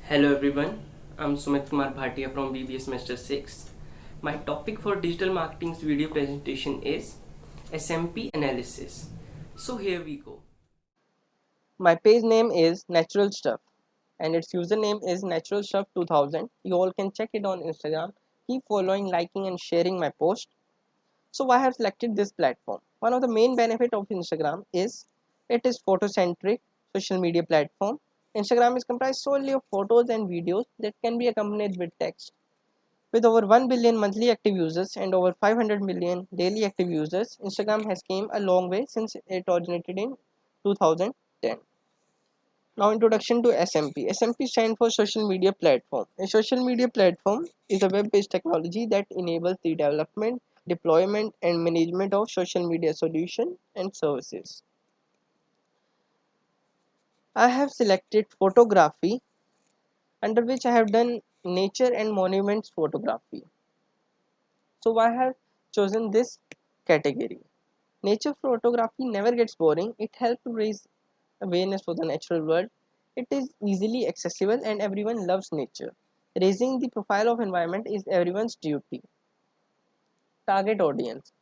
Hello everyone, I'm Sumit Kumar Bhatia from BBS Semester 6. My topic for digital marketing's video presentation is SMP analysis. So here we go. My page name is Natural Stuff and its username is Natural Stuff 2000. You all can check it on Instagram. Keep following, liking and sharing my post. So why I have selected this platform? One of the main benefit of Instagram is it is photo-centric social media platform. Instagram is comprised solely of photos and videos that can be accompanied with text. With over 1 billion monthly active users and over 500 million daily active users, Instagram has came a long way since it originated in 2010. Now introduction to SMP. SMP stands for Social Media Platform. A social media platform is a web-based technology that enables the development, deployment and management of social media solutions and services. I have selected photography, under which I have done nature and monuments photography. So why I have chosen this category? Nature photography never gets boring. It helps to raise awareness for the natural world. It is easily accessible and everyone loves nature. Raising the profile of environment is everyone's duty. Target audience.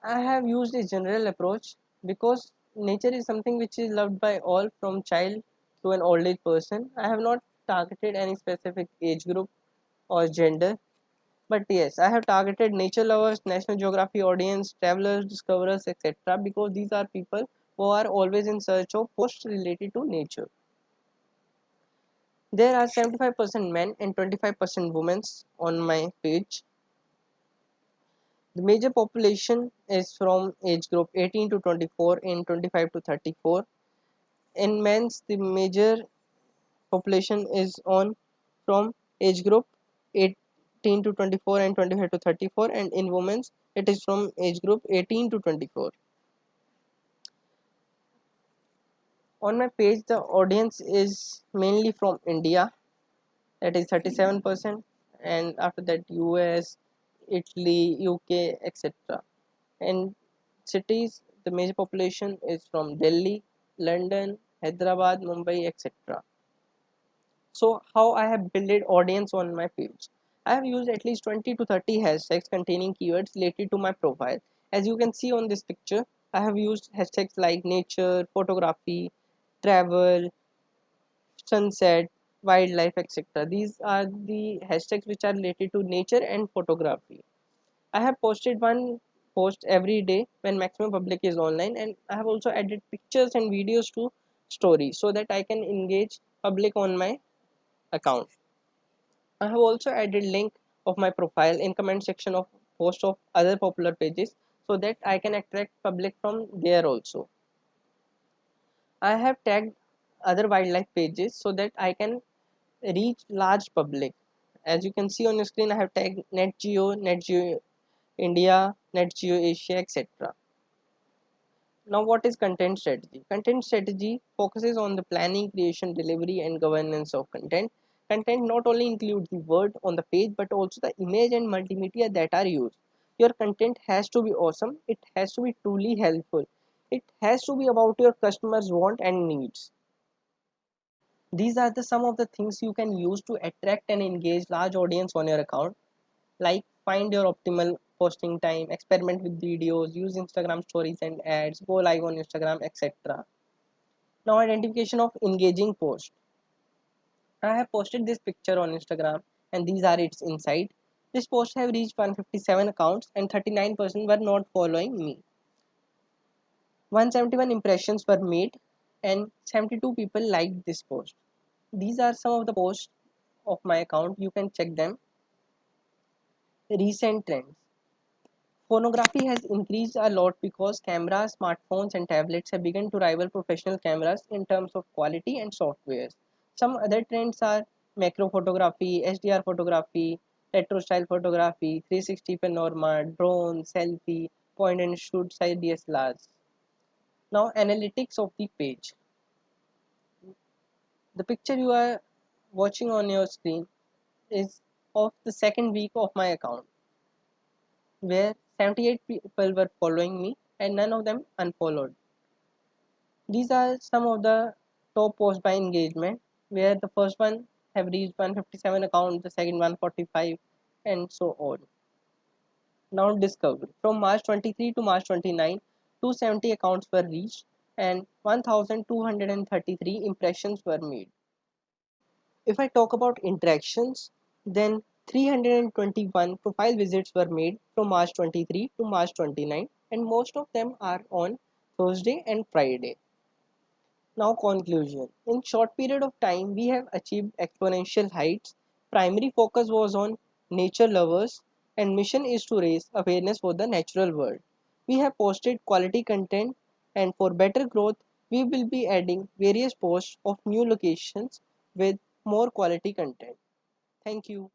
I have used a general approach because nature is something which is loved by all from child to an old age person. I have not targeted any specific age group or gender. But yes, I have targeted nature lovers, National Geography audience, travelers, discoverers, etc. because these are people who are always in search of posts related to nature. There are 75% men and 25% women on my page. The major population is from age group 18 to 24 and 25 to 34. In men's, the major population is on from age group 18 to 24 and 25 to 34, and in women's it is from age group 18 to 24. On my page the audience is mainly from India, that is 37%, and after that US, Italy, UK, etc. And cities, the major population is from Delhi, London, Hyderabad, Mumbai, etc. So how I have built audience on my page? I have used at least 20 to 30 hashtags containing keywords related to my profile. As you can see on this picture, I have used hashtags like nature, photography, travel, sunset, wildlife, etc. These are the hashtags which are related to nature and photography. I have posted one post every day when maximum public is online, and I have also added pictures and videos to stories so that I can engage public on my account. I have also added link of my profile in comment section of post of other popular pages so that I can attract public from there also. I have tagged other wildlife pages so that I can reach large public. As you can see on your screen, I have tagged Net Geo India, Net Geo Asia, etc. Now, what is content strategy? Content strategy focuses on the planning, creation, delivery, and governance of content. Content not only includes the word on the page but also the image and multimedia that are used. Your content has to be awesome, it has to be truly helpful, it has to be about your customers' want and needs. These are the some of the things you can use to attract and engage large audience on your account, like find your optimal posting time, experiment with videos, use Instagram stories and ads, go live on Instagram, etc. Now identification of engaging post. I have posted this picture on Instagram and these are its inside. This post have reached 157 accounts and 39% were not following me. 171 impressions were made and 72 people liked this post. These are some of the posts of my account. You can check them. Recent trends. Phonography has increased a lot because cameras, smartphones, and tablets have begun to rival professional cameras in terms of quality and software. Some other trends are macro photography, HDR photography, retro style photography, 360 panorama, drone, selfie, point and shoot size DSLRs. Now, analytics of the page. The picture you are watching on your screen is of the second week of my account, where 78 people were following me and none of them unfollowed. These are some of the top posts by engagement. where the first one have reached 157 accounts, the second 145, and so on. Now discovery. From March 23 to March 29, 270 accounts were reached and 1233 impressions were made. If I talk about interactions, then 321 profile visits were made from March 23 to March 29, and most of them are on Thursday and Friday. Now conclusion. In short period of time, we have achieved exponential heights. Primary focus was on nature lovers and mission is to raise awareness for the natural world. We have posted quality content and for better growth, we will be adding various posts of new locations with more quality content. Thank you.